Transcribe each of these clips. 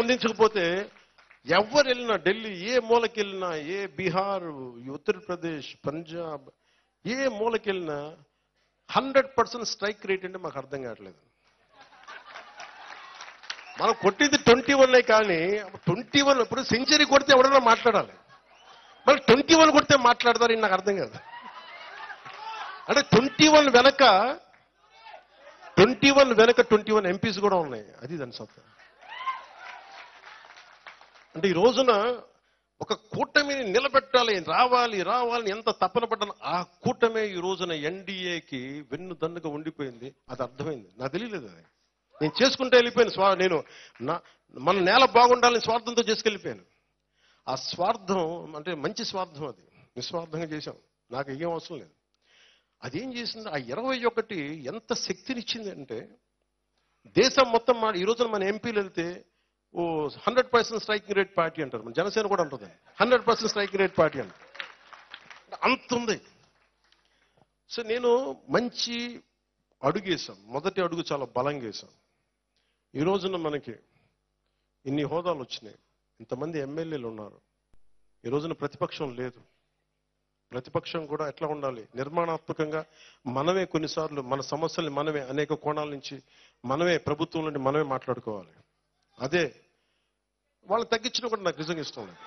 అందించకపోతే ఎవరు వెళ్ళినా, ఢిల్లీ ఏ మూలకి వెళ్ళినా, ఏ బీహార్, ఉత్తరప్రదేశ్, పంజాబ్ ఏ మూలకి వెళ్ళినా 100% స్ట్రైక్ రేట్ అంటే మాకు అర్థం కావట్లేదు. మనం కొట్టింది 21 కానీ 21 ఇప్పుడు సెంచరీ కొడితే ఎవడన్నా మాట్లాడాలి, మళ్ళీ 21 కొడితే మాట్లాడతారు. నాకు అర్థం కాదు. అంటే 21 వెనక 21 ఎంపీస్ కూడా ఉన్నాయి. అది దాని సత్తా. అంటే ఈ రోజున ఒక కూటమిని నిలబెట్టాలి, రావాలని ఎంత తపన పడ్డాను. ఆ కూటమే ఈ రోజున ఎన్డీఏకి వెన్నుదన్నుగా ఉండిపోయింది. అది అర్థమైంది. నాకు తెలియలేదు. అది నేను చేసుకుంటే వెళ్ళిపోయాను. నేను మన నేల బాగుండాలని స్వార్థంతో చేసుకెళ్ళిపోయాను. ఆ స్వార్థం అంటే మంచి స్వార్థం, అది నిస్వార్థంగా చేశాం. నాకు ఏం అవసరం లేదు. అదేం చేసింది, ఆ 21 ఎంత శక్తినిచ్చింది అంటే దేశం మొత్తం ఈ రోజున మన ఎంపీలు వెళ్తే 100% స్ట్రైకింగ్ రేట్ పార్టీ అంటారు. మన జనసేన కూడా అంటుంది 100% స్ట్రైకింగ్ రేట్ పార్టీ అంటారు. అంత ఉంది. సో నేను మంచి అడుగు వేసాం. మొదటి అడుగు చాలా బలంగా వేసాం. ఈ రోజున మనకి ఇన్ని హోదాలు వచ్చినాయి, ఇంతమంది ఎమ్మెల్యేలు ఉన్నారు. ఈ రోజున ప్రతిపక్షం లేదు. ప్రతిపక్షం కూడా ఎట్లా ఉండాలి, నిర్మాణాత్మకంగా మనమే కొన్నిసార్లు మన సమస్యల్ని మనమే అనేక కోణాల నుంచి మనమే ప్రభుత్వం నుండి మనమే మాట్లాడుకోవాలి. అదే వాళ్ళని తగ్గించడం కూడా నాకు నిజంగా ఇష్టం లేదు.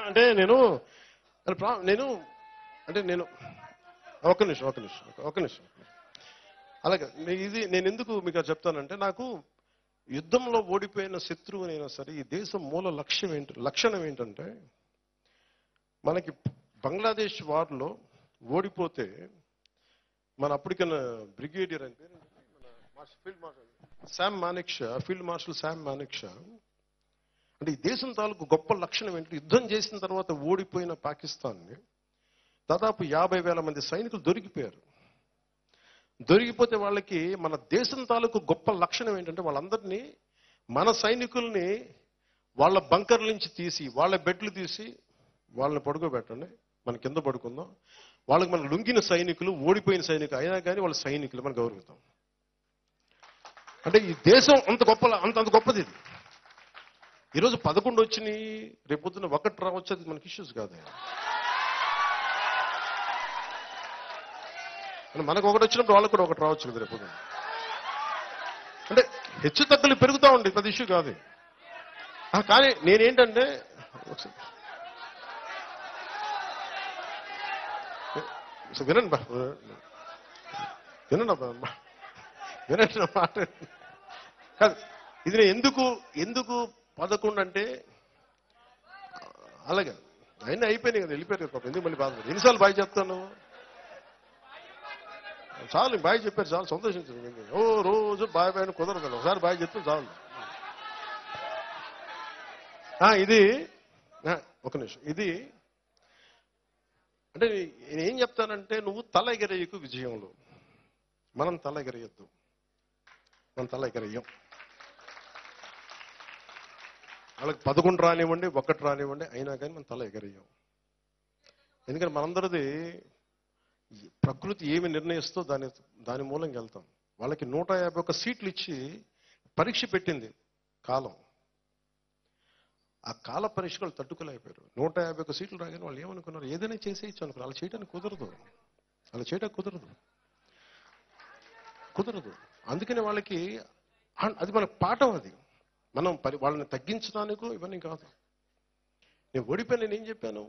అంటే నేను ఒక నిమిషం అలాగే ఇది నేను ఎందుకు మీకు చెప్తానంటే, నాకు యుద్ధంలో ఓడిపోయిన శత్రువునైనా సరే ఈ దేశం మూల లక్షణం ఏంటంటే, మనకి బంగ్లాదేశ్ వార్లో ఓడిపోతే మన అప్పటికన్నా బ్రిగేడియర్ అని పేరు ఫీల్డ్ మార్షల్ శామ్ మానేక్షా అంటే ఈ దేశం తాలూకు గొప్ప లక్షణం ఏంటంటే, యుద్ధం చేసిన తర్వాత ఓడిపోయిన పాకిస్తాన్ని దాదాపు 50,000 మంది సైనికులు దొరికిపోయారు. దొరికిపోతే వాళ్ళకి మన దేశం తాలూకు గొప్ప లక్షణం ఏంటంటే, వాళ్ళందరినీ మన సైనికుల్ని వాళ్ళ బంకర్ల నుంచి తీసి వాళ్ళ బెడ్లు తీసి వాళ్ళని పడుకోబెట్టండి, మన కింద పడుకుందాం. వాళ్ళకి మన లొంగిన సైనికులు, ఓడిపోయిన సైనికులు అయినా కానీ వాళ్ళ సైనికులు మనం గౌరవిద్దాం. అంటే ఈ దేశం అంత గొప్పది. ఇది ఈరోజు 11 వచ్చినాయి, రేపొద్దున 1 రావచ్చు. అది మనకి ఇష్యూస్ కాదు. మనకు 1 వచ్చినప్పుడు వాళ్ళకు కూడా 1 రావచ్చు కదా రేపొద్దున. అంటే హెచ్చు తగ్గులు పెరుగుతూ ఉండే పెద్ద ఇష్యూ కాదు. కానీ నేనేంటంటే వినండి నా మాట కాదు. ఇది నేను ఎందుకు 11 అంటే, అలాగే అయినా అయిపోయినాయి కదా, వెళ్ళిపోయారు కదా పాపం. ఎందుకు మళ్ళీ బాధపడి ఎన్నిసార్లు బాయ్ చెప్తాను? చాలు బాయ్ చెప్పారు, చాలు సంతోషించండి. రోజు బాయ్ కుదరదు. ఒకసారి బాయ్ చెప్తే చాలు. ఇది ఒక నిమిషం. ఇది అంటే నేనేం చెప్తానంటే, నువ్వు తల ఎగరేయకు విజయంలో. మనం తల ఎగరేయద్దు, మనం తల ఎగరేయం. వాళ్ళకి 11 రానివ్వండి, 1 రానివ్వండి, అయినా కానీ మనం తల ఎగరేయం. ఎందుకంటే మనందరిది ప్రకృతి ఏమి నిర్ణయిస్తో దాని మూలంగా వెళ్తాం. వాళ్ళకి 151 సీట్లు ఇచ్చి పరీక్ష పెట్టింది కాలం. ఆ కాల పరీక్షలు తట్టుకోలేకపోయారు. 151 సీట్లు రాగానే వాళ్ళు ఏమనుకున్నారు, ఏదైనా చేసేయచ్చు అనుకున్నారు. అలా చేయడానికి కుదరదు. అందుకని వాళ్ళకి అది మనకు పాఠం. అది మనం వాళ్ళని తగ్గించడానికి ఇవన్నీ కాదు. నేను ఓడిపోయినా, నేను ఏం చెప్పాను,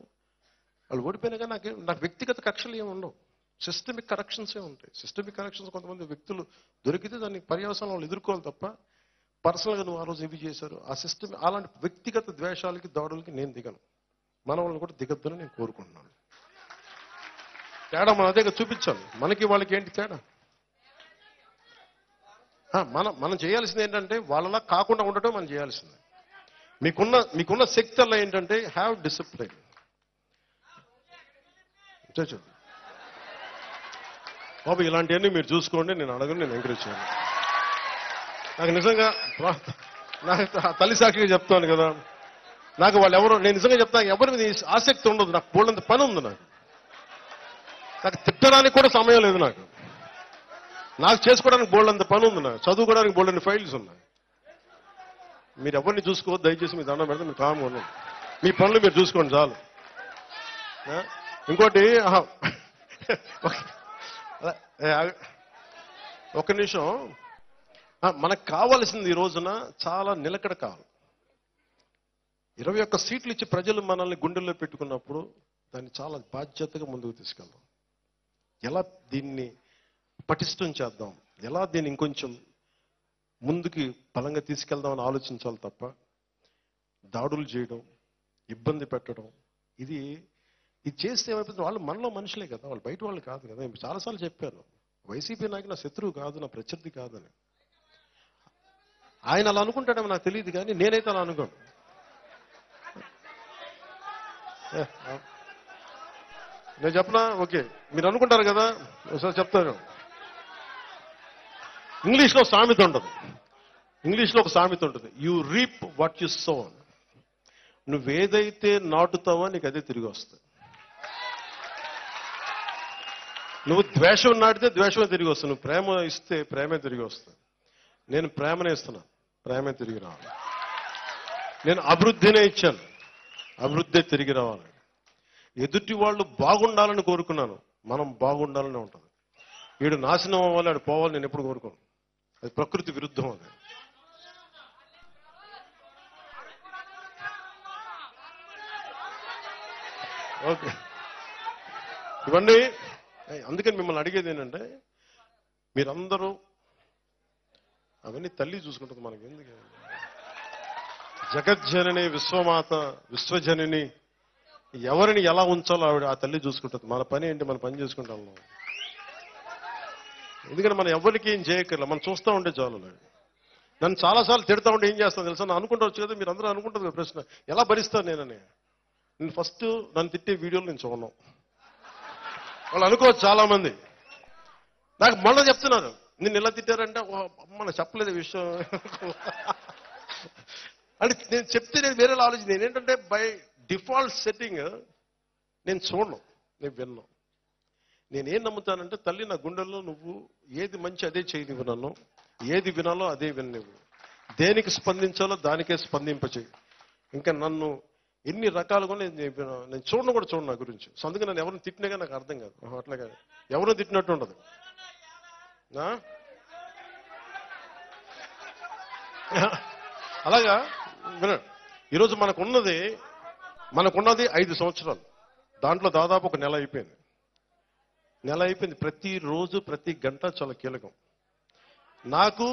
వాళ్ళు ఓడిపోయినా కానీ నాకు వ్యక్తిగత కక్షలు ఏమి ఉండవు. సిస్టమిక్ కరెక్షన్సే ఉంటాయి. సిస్టమిక్ కరెక్షన్స్ కొంతమంది వ్యక్తులు దొరికితే దాన్ని పర్యవసానం వాళ్ళు ఎదుర్కోవాలి తప్ప, పర్సనల్గా నువ్వు ఆ రోజు ఇవి చేశారు ఆ సిస్టమ్, అలాంటి వ్యక్తిగత ద్వేషాలకి దాడులకి నేను దిగను. మన వాళ్ళని కూడా దిగద్దని నేను కోరుకుంటున్నాను. తేడా మనం అదే చూపించాలి. మనకి వాళ్ళకి ఏంటి తేడా? మనం చేయాల్సింది ఏంటంటే, వాళ్ళలా కాకుండా ఉండటం మనం చేయాల్సింది. మీకున్న శక్తి అలా ఏంటంటే, హ్యావ్ డిసిప్లైన్. బాబు ఇలాంటివన్నీ మీరు చూసుకోండి, నేను అడగను, నేను ఎంకరేజ్ చేయాలి. నాకు నిజంగా నాకు తల్లి సాక్షిగా చెప్తాను కదా, నాకు వాళ్ళు ఎవరు, నేను నిజంగా చెప్తాను, ఎవరి మీద ఆసక్తి ఉండదు. నాకు బోల్డంత పని ఉంది. నాకు తిట్టడానికి కూడా సమయం లేదు. నాకు చేసుకోవడానికి బోల్డంత పని ఉంది. నాకు చదువుకోవడానికి బోల్డని ఫైల్స్ ఉన్నాయి. మీరు ఎవరిని చూసుకోవద్దు, దయచేసి మీ దండం పెడితే మీరు కామ్గా ఉండండి. మీ పనులు మీరు చూసుకోండి చాలు. ఇంకోటి ఒక నిమిషం, మనకు కావాల్సింది ఈ రోజున చాలా నిలకడ కావాలి. 21 సీట్లు ఇచ్చి ప్రజలు మనల్ని గుండెల్లో పెట్టుకున్నప్పుడు దాన్ని చాలా బాధ్యతగా ముందుకు తీసుకెళ్దాం. ఎలా దీన్ని పటిష్టం చేద్దాం, ఎలా దీన్ని ఇంకొంచెం ముందుకి బలంగా తీసుకెళ్దామని ఆలోచించాలి తప్ప దాడులు చేయడం, ఇబ్బంది పెట్టడం, ఇది చేస్తే ఏమైపోతుంది, వాళ్ళు మనలో మనుషులే కదా, వాళ్ళు బయట వాళ్ళు కాదు కదా. నేను చాలాసార్లు చెప్పాను, వైసీపీ నాయకు నా శత్రువు కాదు, నా ప్రత్యర్థి కాదని. ఆయన అలా అనుకుంటాడేమో నాకు తెలియదు, కానీ నేనైతే అలా అనుకోను. నేను చెప్పనా? ఓకే, మీరు అనుకుంటారు కదా, ఒకసారి చెప్తాను. ఇంగ్లీష్లో సామెత ఉంటుంది, ఇంగ్లీష్లో ఒక సామెత ఉంటుంది, you reap what you sow. నువ్వేదైతే నాటుతావో నీకు అదే తిరిగి వస్తుంది. నువ్వు ద్వేషం నాటితే ద్వేషమే తిరిగి వస్తుంది, నువ్వు ప్రేమ ఇస్తే ప్రేమే తిరిగి వస్తుంది. నేను ప్రేమనే ఇస్తున్నా, ప్రేమే తిరిగి రావాలి. నేను అభివృద్ధినే ఇచ్చాను, అభివృద్ధి తిరిగి రావాలి. ఎదుటి వాళ్ళు బాగుండాలని కోరుకున్నాను, మనం బాగుండాలని ఉంటుంది. వీడు నాశనం అవ్వాలి, ఆడు పోవాలి నేను ఎప్పుడు కోరుకోను. అది ప్రకృతి విరుద్ధం. అది ఓకే. ఇవన్నీ అందుకని మిమ్మల్ని అడిగేది ఏంటంటే, మీరందరూ అవన్నీ తల్లి చూసుకుంటుంది మనకి ఎందుకు. జగజ్జనని, విశ్వమాత, విశ్వజనని, ఎవరిని ఎలా ఉంచాలో ఆవిడ ఆ తల్లి చూసుకుంటుంది. మన పని ఏంటి, మన పని చేసుకుంటాం. ఎందుకంటే మనం ఎవరికి ఏం చేయక్కర్లే, మనం చూస్తూ ఉంటే చాలు. నన్ను చాలాసార్లు తిడతా ఉంటే ఏం చేస్తాను తెలుసా, నన్ను అనుకుంటూ కదా, మీరు అందరూ అనుకుంటుంది కదా ప్రశ్న, ఎలా భరిస్తాను నేనని. నేను ఫస్ట్ నన్ను తిట్టే వీడియోలు నేను చూడను. వాళ్ళు అనుకోవచ్చు చాలా మంది, నాకు మళ్ళీ చెప్తున్నారు నిన్ను ఎలా తిట్టారంటే, అమ్మ చెప్పలేదు విషయం అంటే నేను చెప్తే నేను వేరే ఆలోచన. నేనేంటంటే బై డిఫాల్ట్ సెట్టింగ్ నేను చూడను, నేను విన్ను. నేనేం నమ్ముతానంటే, తల్లి నా గుండెల్లో నువ్వు ఏది మంచి అదే చేయనివ్వు, నన్ను ఏది వినాలో అదే విననివ్వు, దేనికి స్పందించాలో దానికే స్పందింపచేయి. ఇంకా నన్ను ఎన్ని రకాలుగా నేను చూడను కూడా చూడను నా గురించి. సో అందుకే నన్ను ఎవరిని తిట్టినాగా నాకు అర్థం కాదు. అట్లాగా ఎవరిని తిట్టినట్టు ఉండదు. అలాగా ఈరోజు మనకున్నది 5 సంవత్సరాలు. దాంట్లో దాదాపు ఒక నెల అయిపోయింది. ప్రతిరోజు ప్రతి గంట చాలా కీలకం. నాకు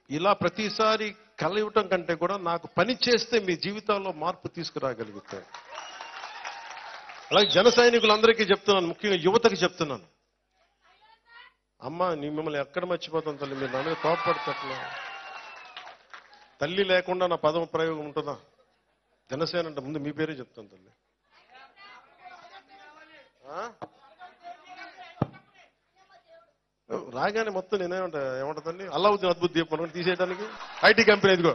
ఇలా ప్రతిసారి కలవటం కంటే కూడా నాకు పని చేస్తే మీ జీవితాల్లో మార్పు తీసుకురాగలుగుతాయి. అలాగే జన సైనికులందరికీ చెప్తున్నాను, ముఖ్యంగా యువతకి చెప్తున్నాను, అమ్మ మిమ్మల్ని ఎక్కడ మర్చిపోతాం తల్లి, మీరు నా మీద కోపపడతట్లా. తల్లి లేకుండా నా పదం ప్రయోగం ఉంటుందా? జనసేన అంటే ముందు మీ పేరే చెప్తాను తల్లి. రాగానే మొత్తం ఏమంటా తల్లి, అల్లావుద్దీన్ అద్భుత దీపం తీసేయడానికి ఐటీ కంపెనీ ఇదిగో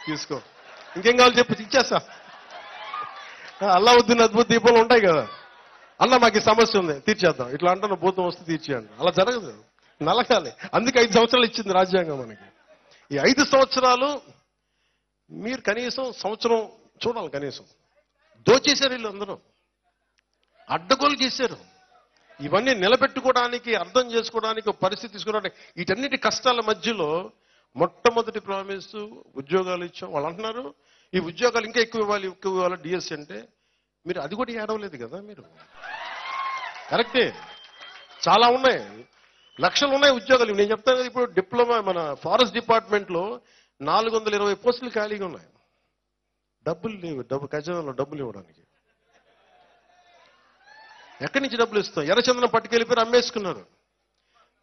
తీసుకో, ఇంకేం కావాలి చెప్పి ఇచ్చేస్తా. అల్లావుద్దీన్ అద్భుత దీపాలు ఉంటాయి కదా, అన్న మాకు ఈ సమస్య ఉంది తీర్చేద్దాం, ఇట్లా అంటున్న భూతం వస్తే తీర్చేయండి. అలా జరగదు, నలకాలి. అందుకే 5 సంవత్సరాలు ఇచ్చింది రాజ్యాంగం మనకి. ఈ 5 సంవత్సరాలు మీరు కనీసం సంవత్సరం చూడాలి. కనీసం దోచేశారు వీళ్ళు, అందరూ అడ్డగోలు చేశారు. ఇవన్నీ నిలబెట్టుకోవడానికి, అర్థం చేసుకోవడానికి, పరిస్థితి తీసుకోవడానికి, వీటన్నిటి కష్టాల మధ్యలో మొట్టమొదటి ప్రామిస్ ఉద్యోగాలు ఇచ్చాం. వాళ్ళు అంటున్నారు ఈ ఉద్యోగాలు ఇంకా ఎక్కువ ఇవ్వాలి డిఎస్సి అంటే, మీరు అది కూడా ఏడవలేదు కదా. మీరు కరెక్టే, చాలా ఉన్నాయి, లక్షలు ఉన్నాయి ఉద్యోగాలు. నేను చెప్తాను కదా, ఇప్పుడు డిప్లొమా మన ఫారెస్ట్ డిపార్ట్మెంట్లో 420 పోస్టులు ఖాళీగా ఉన్నాయి. డబ్బులు లేవు, ఖజానాలో డబ్బులు ఇవ్వడానికి. ఎక్కడి నుంచి డబ్బులు ఇస్తాం? ఎర్రచందనం పట్టుకెళ్ళిపోయి అమ్మేసుకున్నారు.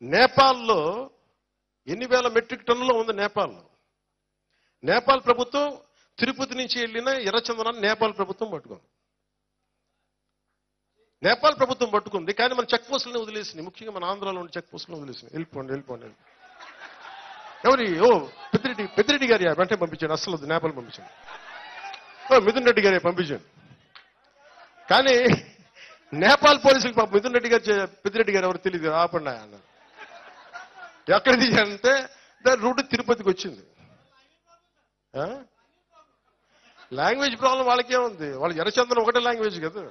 నేపాల్లో ఎన్ని వేల మెట్రిక్ టన్నులో ఉంది నేపాల్లో. నేపాల్ ప్రభుత్వం తిరుపతి నుంచి వెళ్ళిన ఎర్రచందనాన్ని నేపాల్ ప్రభుత్వం పట్టుకుంది. కానీ మన చెక్ పోస్టులను వదిలేసింది. ముఖ్యంగా మన ఆంధ్రాలో ఉన్న చెక్ పోస్టులను వదిలేసింది. వెళ్ళిపోండి. పెద్దిరెడ్డి గారి వెంటనే పంపించాడు, అసలు నేపాల్ పంపించాడు. మిథున్ రెడ్డి గారి పంపించాడు. కానీ నేపాల్ పోలీసులకు పాప మిథున్ రెడ్డి గారు, పెద్దిరెడ్డి గారు ఎవరు తెలియదు, ఆపండి అన్నారు. ఎక్కడ తీయాలంటే దాని రూట్ తిరుపతికి వచ్చింది. లాంగ్వేజ్ ప్రాబ్లం వాళ్ళకే ఉంది. వాళ్ళు ఎర్రచందనం ఒకటే లాంగ్వేజ్ కదా.